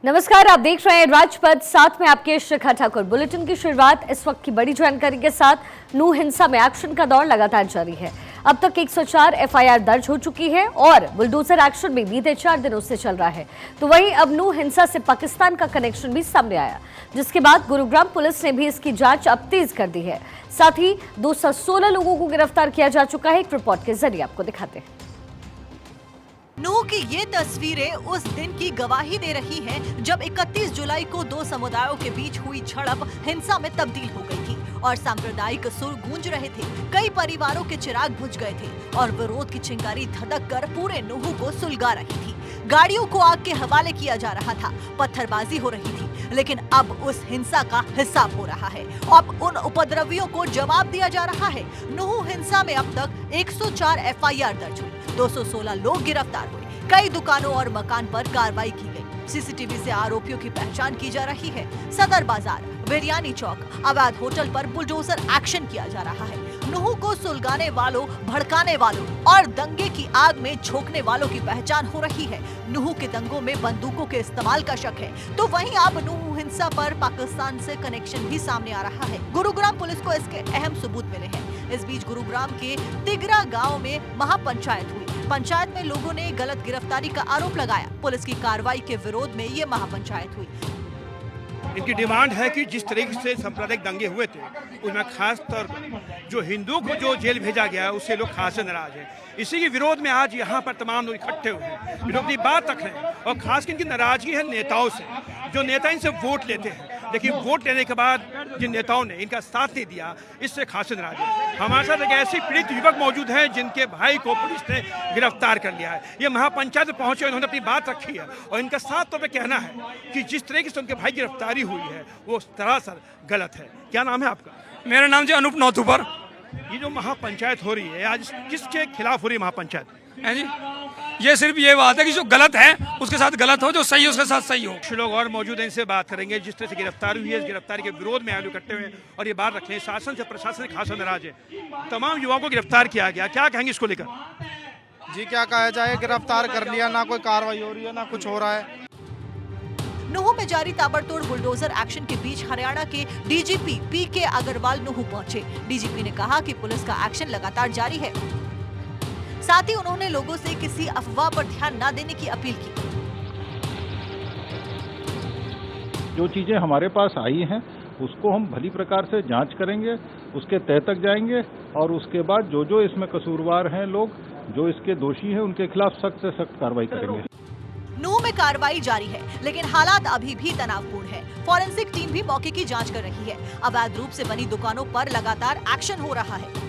नमस्कार, आप देख रहे हैं राजपथ, साथ में आपके शिखा ठाकुर। बुलेटिन की शुरुआत इस वक्त की बड़ी जानकारी के साथ। नूह हिंसा में एक्शन का दौर लगातार जारी है। अब तक 104 एफआईआर दर्ज हो चुकी है और बुलडोजर एक्शन भी बीते 4 दिनों से चल रहा है। तो वहीं अब नूह हिंसा से पाकिस्तान का कनेक्शन भी सामने आया, जिसके बाद गुरुग्राम पुलिस ने भी इसकी जांच अब तेज कर दी है। साथ ही 216 लोगों को गिरफ्तार किया जा चुका है। एक रिपोर्ट के जरिए आपको दिखाते हैं। नूह की ये तस्वीरें उस दिन की गवाही दे रही हैं जब 31 जुलाई को दो समुदायों के बीच हुई झड़प हिंसा में तब्दील हो गई थी और सांप्रदायिक सुर गूंज रहे थे। कई परिवारों के चिराग बुझ गए थे और विरोध की चिंगारी धधक कर पूरे नूह को सुलगा रही थी। गाड़ियों को आग के हवाले किया जा रहा था, पत्थरबाजी हो रही थी, लेकिन अब उस हिंसा का हिसाब हो रहा है। अब उन उपद्रवियों को जवाब दिया जा रहा है। नूह हिंसा में अब तक 104 एफआईआर दर्ज हुई, 216 लोग गिरफ्तार हुए, कई दुकानों और मकान पर कार्रवाई की गई। सीसीटीवी से आरोपियों की पहचान की जा रही है। सदर बाजार, बिरयानी चौक, अवैध होटल पर बुलडोजर एक्शन किया जा रहा है। नूह को सुलगाने वालों, भड़काने वालों और दंगे की आग में झोंकने वालों की पहचान हो रही है। नूह के दंगों में बंदूकों के इस्तेमाल का शक है, तो वहीं अब नूह हिंसा पर पाकिस्तान से कनेक्शन भी सामने आ रहा है। गुरुग्राम पुलिस को इसके अहम सबूत मिले हैं। इस बीच गुरुग्राम के तिगरा गांव में महापंचायत हुई। पंचायत में लोगों ने गलत गिरफ्तारी का आरोप लगाया। पुलिस की कार्रवाई के विरोध में ये महापंचायत हुई। इनकी डिमांड है कि जिस तरीके से सांप्रदायिक दंगे हुए थे, उसमें खास तौर पर जो हिंदुओं को जो जेल भेजा गया है, उससे लोग खास नाराज हैं। इसी के विरोध में आज यहाँ पर तमाम लोग इकट्ठे हुए हैं, लोग अपनी बात रख रहे हैं और खास कर इनकी नाराजगी है नेताओं से। जो नेता इनसे वोट लेते हैं, लेकिन वोट लेने के बाद जिन नेताओं ने इनका साथ नहीं दिया, इससे खास नाराज है। हमारे साथ एक ऐसे पीड़ित युवक मौजूद हैं जिनके भाई को पुलिस ने गिरफ्तार कर लिया है। ये महापंचायत में पहुंचे, उन्होंने अपनी बात रखी है और इनका साफ तौर पर कहना है कि जिस तरीके से उनके भाई की गिरफ्तारी हुई है वो सरासर गलत है। क्या नाम है आपका? मेरा नाम जी अनूप नौतुपर। ये जो महापंचायत हो रही है, आज किसके खिलाफ हो रही है महापंचायत है जी? ये सिर्फ ये बात है कि जो गलत है उसके साथ गलत हो, जो सही है उसके साथ सही हो। कुछ लोग और मौजूद हैं, इनसे बात करेंगे। जिस तरह से गिरफ्तारी हुई है, इस गिरफ्तारी के विरोध में आए लोग इकट्ठे हुए और ये बात रखें, शासन से प्रशासन खासा नाराज है। तमाम युवाओं को गिरफ्तार किया गया, क्या कहेंगे इसको लेकर? जी क्या कहा जाए, गिरफ्तार कर लिया, ना कोई कार्रवाई हो रही है ना कुछ हो रहा है। नूह में जारी ताबड़तोड़ बुलडोजर एक्शन के बीच हरियाणा के डीजीपी पीके अग्रवाल नूह पहुंचे। डीजीपी ने कहा कि पुलिस का एक्शन लगातार जारी है। साथ ही उन्होंने लोगों से किसी अफवाह पर ध्यान न देने की अपील की। जो चीजें हमारे पास आई हैं उसको हम भली प्रकार से जांच करेंगे, उसके तह तक जाएंगे और उसके बाद जो जो इसमें कसूरवार हैं लोग, जो इसके दोषी हैं, उनके खिलाफ सख्त से सख्त कार्रवाई करेंगे। नूह में कार्रवाई जारी है, लेकिन हालात अभी भी तनावपूर्ण है। फॉरेंसिक टीम भी मौके की जांच कर रही है। अवैध रूप से बनी दुकानों पर लगातार एक्शन हो रहा है।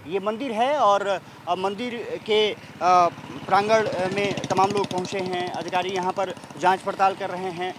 ये मंदिर है और मंदिर के प्रांगण में तमाम लोग पहुंचे हैं। अधिकारी यहाँ पर जांच पड़ताल कर रहे हैं।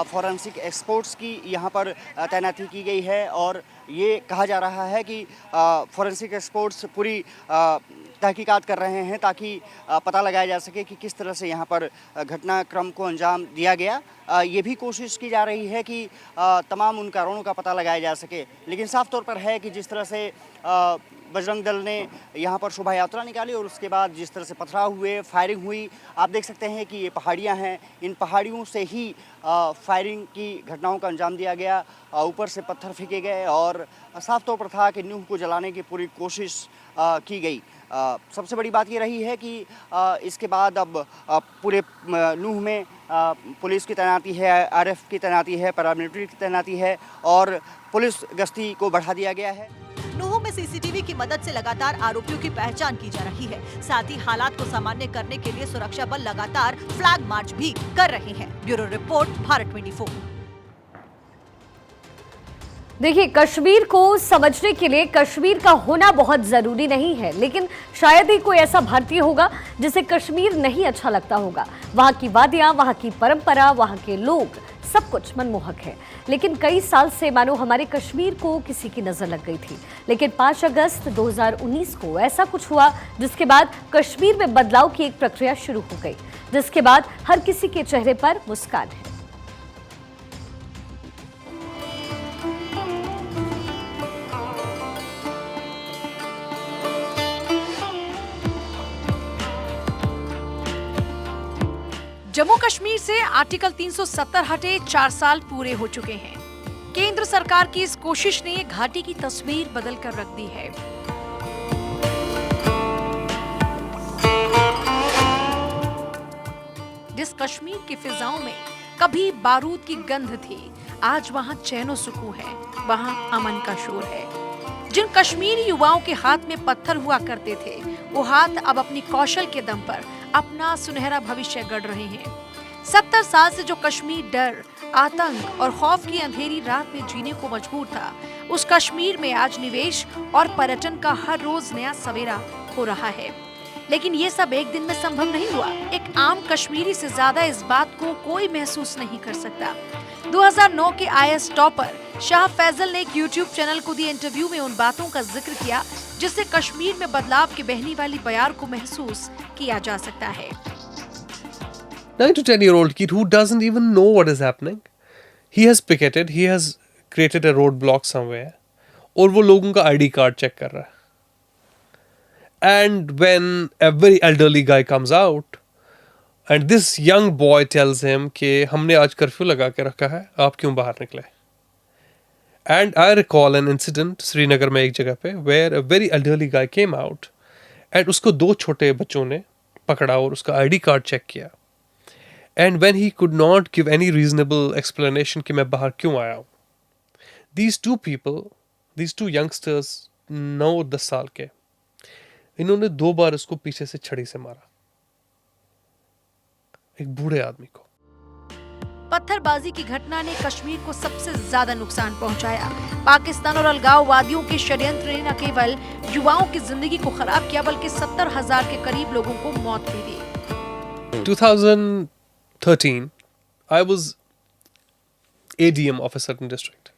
फॉरेंसिक एक्सपर्ट्स की यहाँ पर तैनाती की गई है और ये कहा जा रहा है कि फॉरेंसिक एक्सपर्ट्स पूरी तहकीकात कर रहे हैं ताकि पता लगाया जा सके कि किस तरह से यहाँ पर घटनाक्रम को अंजाम दिया गया। ये भी कोशिश की जा रही है कि तमाम उन कारणों का पता लगाया जा सके। लेकिन साफ तौर पर है कि जिस तरह से बजरंग दल ने यहाँ पर शोभा यात्रा निकाली और उसके बाद जिस तरह से पथराव हुए, फायरिंग हुई, आप देख सकते हैं कि ये पहाड़ियाँ हैं, इन पहाड़ियों से ही फायरिंग की घटनाओं का अंजाम दिया गया। ऊपर से पत्थर फेंके गए और साफ तौर पर था कि नूह को जलाने की पूरी कोशिश की गई। सबसे बड़ी बात ये रही है कि इसके बाद अब पूरे नूह में पुलिस की तैनाती है, आरएफ की तैनाती है, पैरामिलिट्री की तैनाती है और पुलिस गश्ती को बढ़ा दिया गया है। नूह में सीसीटीवी की मदद से लगातार आरोपियों की पहचान की जा रही है। साथ ही हालात को सामान्य करने के लिए सुरक्षा बल लगातार फ्लैग मार्च भी कर रहे हैं। Bureau report, Bharat 24। देखिए, कश्मीर को समझने के लिए कश्मीर का होना बहुत जरूरी नहीं है, लेकिन शायद ही कोई ऐसा भारतीय होगा जिसे कश्मीर नहीं अच्छा लगता होगा। वहां की वादियां, वहां की परंपरा, वहां के लोग, सब कुछ मनमोहक है। लेकिन कई साल से मानो हमारे कश्मीर को किसी की नजर लग गई थी। लेकिन 5 अगस्त 2019 को ऐसा कुछ हुआ जिसके बाद कश्मीर में बदलाव की एक प्रक्रिया शुरू हो गई, जिसके बाद हर किसी के चेहरे पर मुस्कान है। जम्मू कश्मीर से आर्टिकल 370 हटे 4 साल पूरे हो चुके हैं। केंद्र सरकार की इस कोशिश ने घाटी की तस्वीर बदल कर रख दी है। जिस कश्मीर की फिजाओं में कभी बारूद की गंध थी, आज वहां चैनो सुकून है, वहां अमन का शोर है। जिन कश्मीरी युवाओं के हाथ में पत्थर हुआ करते थे, वो हाथ अब अपनी कौशल के दम पर अपना सुनहरा भविष्य गढ़ रहे हैं। 70 साल से जो कश्मीर डर, आतंक और खौफ की अंधेरी रात में जीने को मजबूर था, उस कश्मीर में आज निवेश और पर्यटन का हर रोज नया सवेरा हो रहा है। लेकिन ये सब एक दिन में संभव नहीं हुआ। एक आम कश्मीरी से ज्यादा इस बात को कोई महसूस नहीं कर सकता। 2009 के IAS टॉपर शाह फैजल ने एक YouTube चैनल को दिए इंटरव्यू में उन बातों का जिक्र किया जिससे कश्मीर में बदलाव की बहने वाली बयार को महसूस किया जा सकता है। 9 to 10-year-old kid who doesn't even know what is happening. He has picketed, he has created a roadblock somewhere, और वो लोगों का ID card चेक कर रहा है. And when a very elderly guy comes out, and this young boy tells him कि हमने आज कर्फ्यू लगा के रखा है, आप क्यों बाहर निकले? And I recall an incident Srinagar में एक जगह पे where a very elderly guy came out and उसको 2 छोटे बच्चों ने पकड़ा और उसका ID card चेक किया. And when he could not give any reasonable explanation कि मैं बाहर क्यों आया हूँ, these two people, these two youngsters, 9-10 साल के, इन्होंने 2 बार उसको पीछे से छड़ी से मारा, एक बूढ़े आदमी को। पत्थरबाजी की घटना ने कश्मीर को सबसे ज्यादा नुकसान पहुंचाया। पाकिस्तान और अलगाववादियों के षड्यंत्र ने न केवल युवाओं की जिंदगी को खराब किया, बल्कि 70,000 के करीब लोगों को मौत भी दी। 2013, I was ADM of a certain district.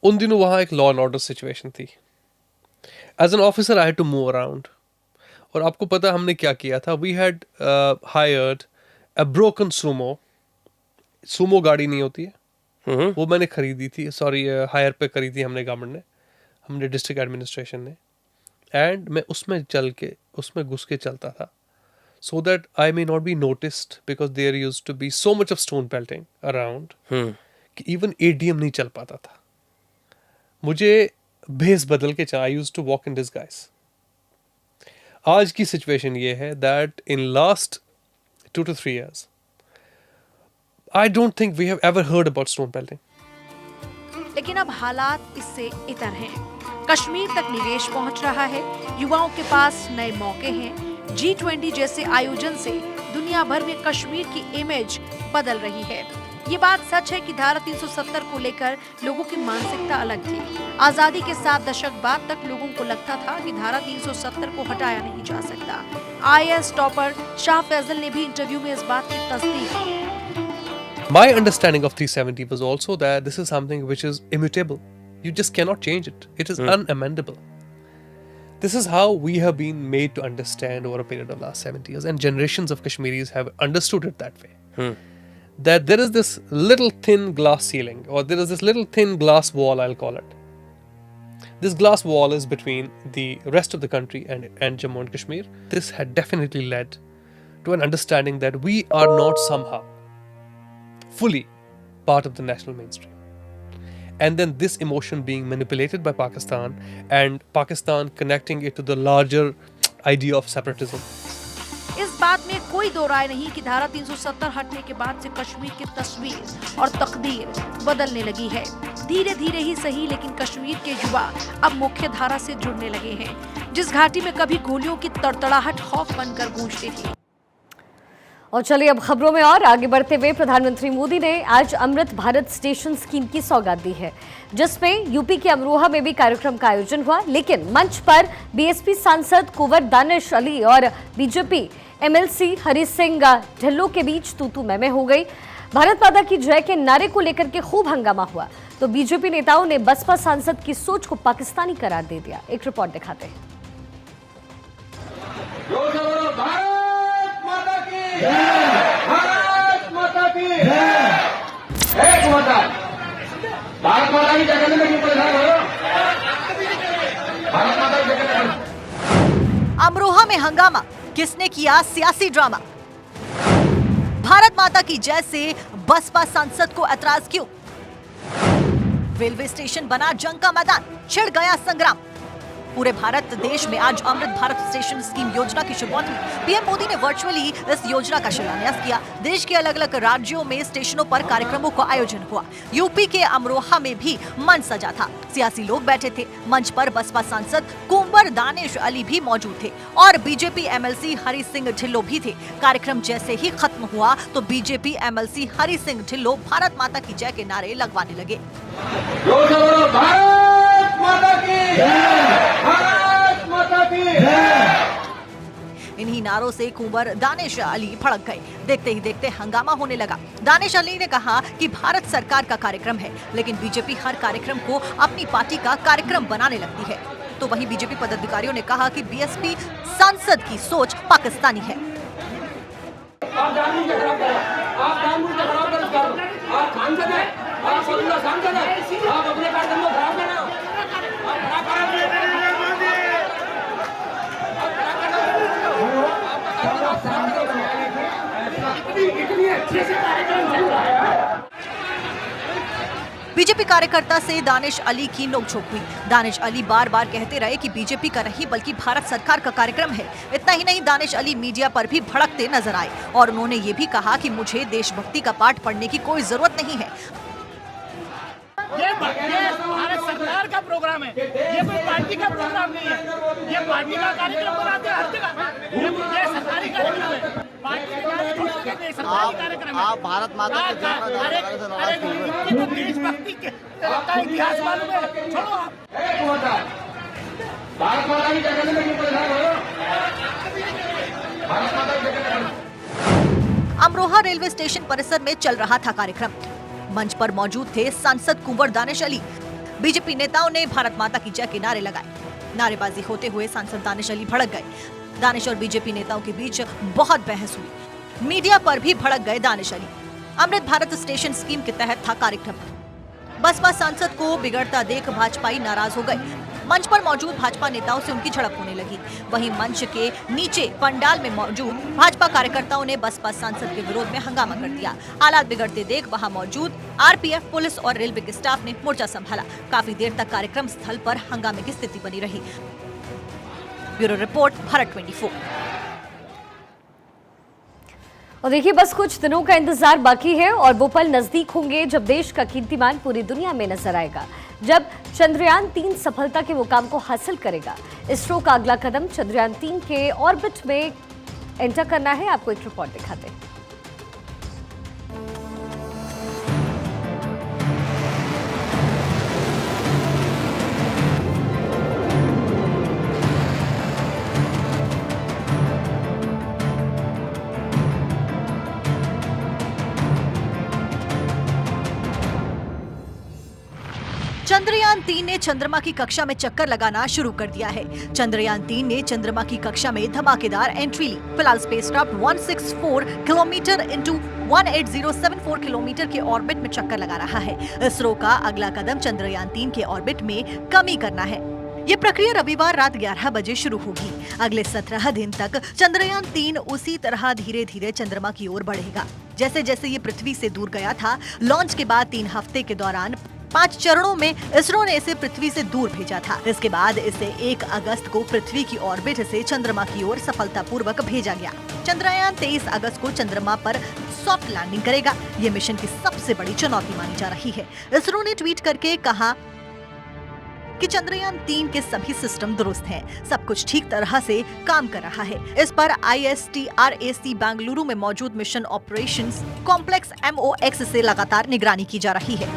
उन दिनों वहाँ एक law and order situation थी. As an officer, I had to move around. और आपको पता हमने क्या किया था? We had hired a broken sumo. Sumo गाड़ी नहीं होती है, वो मैंने खरीदी थी, सॉरी हायर पे खरीदी हमने, गवर्नमेंट ने, हमने डिस्ट्रिक्ट एडमिनिस्ट्रेशन ने, एंड मैं उसमें घुस के चलता था, so that I may not be noticed because there used to be so much of stone pelting around कि even ADM नहीं चल पाता था। मुझे भेस बदल के I used to walk in disguise। आज की सिचुएशन ये है that in last 2 to 3 years I don't think we have ever heard about stone pelting। लेकिन अब हालात इससे इतर हैं। कश्मीर तक निवेश पहुंच रहा है, युवाओं के पास नए मौके हैं। G20 जैसे आयोजन से दुनिया भर में कश्मीर की इमेज बदल रही है। ये बात सच है कि धारा 370 को लेकर लोगों की मानसिकता अलग थी। आजादी के 7 दशक बाद तक लोगों को लगता था कि धारा 370 को हटाया नहीं जा सकता। IAS टॉपर शाह फैजल ने भी इंटरव्यू में इस बात की तस्दीक की। My understanding of 370 was also that this is something which is immutable. You just cannot change it. It is unamendable. This is how we have been made to understand over a period of last 70 years, and generations of Kashmiris have understood it that way. That there is this little thin glass ceiling, or there is this little thin glass wall, I'll call it. This glass wall is between the rest of the country and Jammu and Kashmir. This had definitely led to an understanding that we are not somehow fully part of the national mainstream. And then this emotion being manipulated by Pakistan, and Pakistan connecting it to the larger idea of separatism. इस बात में कोई दो राय नहीं कि धारा 370 हटने के बाद से कश्मीर की तस्वीर और तकदीर बदलने लगी है। धीरे धीरे ही सही, लेकिन कश्मीर के युवा अब मुख्य धारा से जुड़ने लगे हैं। जिस घाटी में कभी गोलियों की तड़तड़ाहट खौफ बनकर गूंजती थी। और चलिए अब खबरों में और आगे बढ़ते हुए, प्रधानमंत्री मोदी ने आज अमृत भारत स्टेशन स्कीम की सौगात दी है, जिसमें यूपी के अमरोहा में भी कार्यक्रम का आयोजन हुआ। लेकिन मंच पर बीएसपी सांसद कुंवर दानिश अली और बीजेपी MLC हरि सिंह ढिल्लों के बीच तू-तू मैं हो गई। भारत माता की जय के नारे को लेकर के खूब हंगामा हुआ, तो बीजेपी नेताओं ने बसपा सांसद की सोच को पाकिस्तानी करार दे दिया। एक रिपोर्ट दिखाते हैं। भारत माता की एक माता, भारत माता की जगह में क्यों परेशान हो? भारत माता की जगह में। अमरोहा में हंगामा, किसने किया सियासी ड्रामा? भारत माता की जय से बसपा सांसद को ऐतराज क्यों? रेलवे स्टेशन बना जंग का मैदान, छिड़ गया संग्राम। पूरे भारत देश में आज अमृत भारत स्टेशन स्कीम योजना की शुरुआत हुई। पीएम मोदी ने वर्चुअली इस योजना का शिलान्यास किया। देश के अलग अलग राज्यों में स्टेशनों पर कार्यक्रमों का आयोजन हुआ। यूपी के अमरोहा में भी मंच सजा था, सियासी लोग बैठे थे। मंच पर बसपा सांसद कुंवर दानिश अली भी मौजूद थे और बीजेपी एमएलसी हरि सिंह ढिल्लों भी थे। कार्यक्रम जैसे ही खत्म हुआ तो बीजेपी एमएलसी हरि सिंह ढिल्लों भारत माता की जय के नारे लगवाने लगे। इन्हीं नारों से कुंवर दानिश अली भड़क गए। देखते ही देखते हंगामा होने लगा। दानिश अली ने कहा कि भारत सरकार का कार्यक्रम है, लेकिन बीजेपी हर कार्यक्रम को अपनी पार्टी का कार्यक्रम बनाने लगती है। तो वहीं बीजेपी पदाधिकारियों ने कहा कि बीएसपी सांसद की सोच पाकिस्तानी है। बीजेपी कार्यकर्ता से दानिश अली की नोकझोंक हुई। दानिश अली बार बार कहते रहे कि बीजेपी का नहीं बल्कि भारत सरकार का कार्यक्रम है। इतना ही नहीं, दानिश अली मीडिया पर भी भड़कते नजर आए और उन्होंने ये भी कहा कि मुझे देशभक्ति का पाठ पढ़ने की कोई जरूरत नहीं है। ये भारत सरकार का प्रोग्राम है, ये कोई पार्टी का प्रोग्राम नहीं है। ये पार्टी का कार्यक्रम बनाते हैं हर जगह। ये सरकारी कार्यक्रम है, आप भारत माता के तो देशभक्ति का इतिहास मालूम है। छोड़ो आप भारत माता की जगह में क्यों परेशान हो? भारत माता की जगह। अमरोहा रेलवे स्टेशन परिसर में चल रहा था कार्यक्रम। मंच पर मौजूद थे सांसद कुंवर दानिश अली। बीजेपी नेताओं ने भारत माता की जय के नारे लगाए। नारेबाजी होते हुए सांसद दानिश अली भड़क गए। दानिश और बीजेपी नेताओं के बीच बहुत बहस हुई। मीडिया पर भी भड़क गए दानिश अली। अमृत भारत स्टेशन स्कीम के तहत था कार्यक्रम। बसपा सांसद को बिगड़ता देख भाजपाई नाराज हो गए। मंच पर मौजूद भाजपा नेताओं से उनकी झड़प होने लगी। वहीं मंच के नीचे पंडाल में मौजूद भाजपा कार्यकर्ताओं ने बसपा सांसद के विरोध में हंगामा कर दिया। हालात बिगड़ते देख वहां मौजूद आरपीएफ, पुलिस और रेलवे के स्टाफ ने मोर्चा संभाला। काफी देर तक कार्यक्रम स्थल पर हंगामे की स्थिति बनी रही। Bureau report, Bharat 24। और देखिए, बस कुछ दिनों का इंतजार बाकी है और वो पल नजदीक होंगे जब देश का कीर्तिमान पूरी दुनिया में नजर आएगा, जब चंद्रयान 3 सफलता के मुकाम को हासिल करेगा। इसरो का अगला कदम चंद्रयान 3 के ऑर्बिट में एंटर करना है। आपको एक रिपोर्ट दिखाते हैं। चंद्रयान 3 ने चंद्रमा की कक्षा में चक्कर लगाना शुरू कर दिया है। चंद्रयान 3 ने चंद्रमा की कक्षा में धमाकेदार एंट्री ली। फिलहाल स्पेसक्राफ्ट 164 किलोमीटर इंटू 18074 किलोमीटर के ऑर्बिट में चक्कर लगा रहा है। इसरो का अगला कदम चंद्रयान 3 के ऑर्बिट में कमी करना है। ये प्रक्रिया रविवार रात 11 बजे शुरू होगी। अगले 17 दिन तक चंद्रयान 3 उसी तरह धीरे धीरे चंद्रमा की ओर बढ़ेगा जैसे जैसे ये पृथ्वी से दूर गया था। लॉन्च के बाद 3 हफ्ते के दौरान 5 चरणों में इसरो ने इसे पृथ्वी से दूर भेजा था। इसके बाद इसे 1 अगस्त को पृथ्वी की ऑर्बिट से चंद्रमा की ओर सफलतापूर्वक भेजा गया। चंद्रयान 23 अगस्त को चंद्रमा पर सॉफ्ट लैंडिंग करेगा। ये मिशन की सबसे बड़ी चुनौती मानी जा रही है। इसरो ने ट्वीट करके कहा कि चंद्रयान 3 के सभी सिस्टम दुरुस्त हैं, सब कुछ ठीक तरह से काम कर रहा है। इस पर ISTRAC बेंगलुरु में मौजूद मिशन ऑपरेशंस कॉम्प्लेक्स MOX से लगातार निगरानी की जा रही है।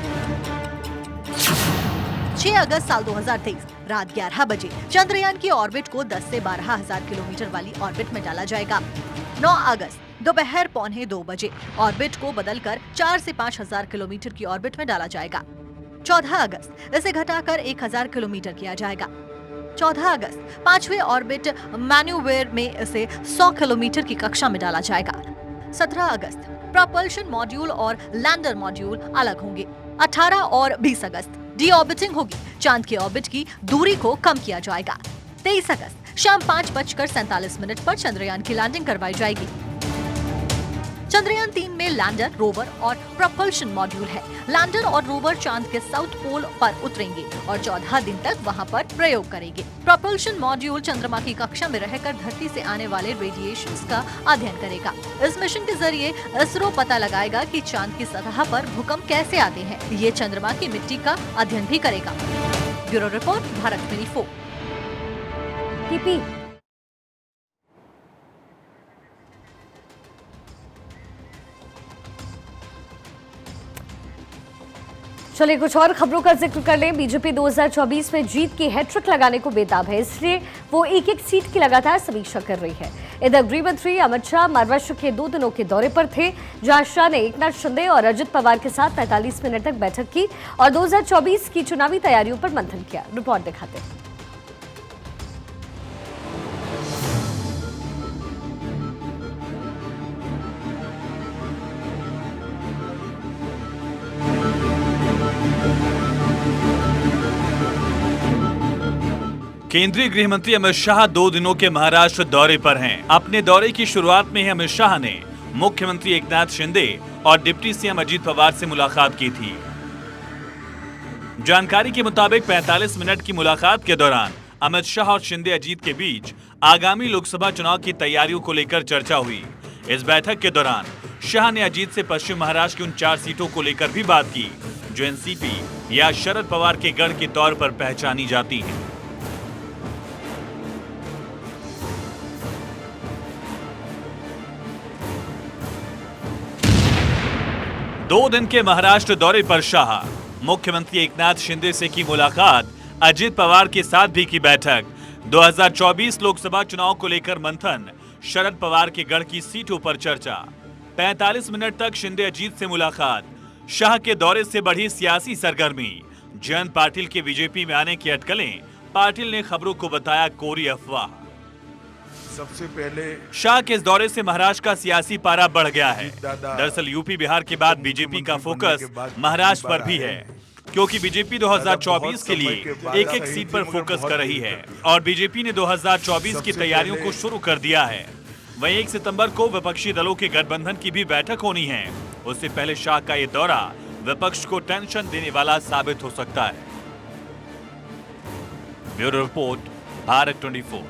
6 अगस्त साल 2023 रात 11 बजे चंद्रयान की ऑर्बिट को 10 से 12,000 किलोमीटर वाली ऑर्बिट में डाला जाएगा। 9 अगस्त दोपहर 1:45 बजे ऑर्बिट को बदलकर 4 से 5,000 किलोमीटर की ऑर्बिट में डाला जाएगा। 14 अगस्त इसे घटाकर 1,000 किलोमीटर किया जाएगा। 14 अगस्त 5वें ऑर्बिट मैन्यूवर में इसे 100 किलोमीटर की कक्षा में डाला जाएगा। 17 अगस्त प्रोपल्शन मॉड्यूल और लैंडर मॉड्यूल अलग होंगे। 18 और 20 अगस्त डी ऑर्बिटिंग होगी। चांद के ऑर्बिट की दूरी को कम किया जाएगा। 23 अगस्त शाम 5:47 पर चंद्रयान की लैंडिंग करवाई जाएगी। चंद्रयान 3 में लैंडर, रोवर और प्रपल्शन मॉड्यूल है। लैंडर और रोवर चांद के साउथ पोल पर उतरेंगे और 14 दिन तक वहां पर प्रयोग करेंगे। प्रपल्शन मॉड्यूल चंद्रमा की कक्षा में रहकर धरती से आने वाले रेडिएशंस का अध्ययन करेगा। इस मिशन के जरिए इसरो पता लगाएगा कि चांद की सतह पर भूकंप कैसे आते हैं। ये चंद्रमा की मिट्टी का अध्ययन भी करेगा। Bureau report, Bharat 24। टीपी चलिए कुछ और खबरों का जिक्र कर लें। बीजेपी 2024 में जीत की हैट्रिक लगाने को बेताब है, इसलिए वो एक एक सीट की लगातार समीक्षा कर रही है। इधर गृह मंत्री अमित शाह महाराष्ट्र के 2 दिनों के दौरे पर थे, जहां शाह ने एकनाथ शिंदे और अजित पवार के साथ 45 मिनट तक बैठक की और 2024 की चुनावी तैयारियों पर मंथन किया। रिपोर्ट दिखाते हैं। केंद्रीय गृह मंत्री अमित शाह 2 दिनों के महाराष्ट्र दौरे पर हैं। अपने दौरे की शुरुआत में ही अमित शाह ने मुख्यमंत्री एकनाथ शिंदे और डिप्टी सीएम अजित पवार से मुलाकात की थी। जानकारी के मुताबिक 45 मिनट की मुलाकात के दौरान अमित शाह और शिंदे अजीत के बीच आगामी लोकसभा चुनाव की तैयारियों को लेकर चर्चा हुई। इस बैठक के दौरान शाह ने अजीत से पश्चिम महाराष्ट्र की उन 4 सीटों को लेकर भी बात की जो एनसीपी या शरद पवार के गढ़ के तौर पर पहचानी जाती हैं। 2 दिन के महाराष्ट्र दौरे पर शाह, मुख्यमंत्री एकनाथ शिंदे से की मुलाकात, अजित पवार के साथ भी की बैठक, 2024 लोकसभा चुनाव को लेकर मंथन, शरद पवार के गढ़ की सीटों पर चर्चा। 45 मिनट तक शिंदे अजीत से मुलाकात। शाह के दौरे से बढ़ी सियासी सरगर्मी। जयंत पाटिल के बीजेपी में आने की अटकलें, पाटिल ने खबरों को बताया कोरी अफवाह। सबसे पहले शाह के इस दौरे से महाराष्ट्र का सियासी पारा बढ़ गया है। दरअसल यूपी बिहार के बाद बीजेपी का फोकस महाराष्ट्र पर भी है, क्योंकि बीजेपी 2024 के लिए एक सीट पर फोकस कर रही है और बीजेपी ने 2024 की तैयारियों को शुरू कर दिया है। वहीं 1 सितंबर को विपक्षी दलों के गठबंधन की भी बैठक होनी है। उससे पहले शाह का ये दौरा विपक्ष को टेंशन देने वाला साबित हो सकता है। Bureau report, Bharat 24।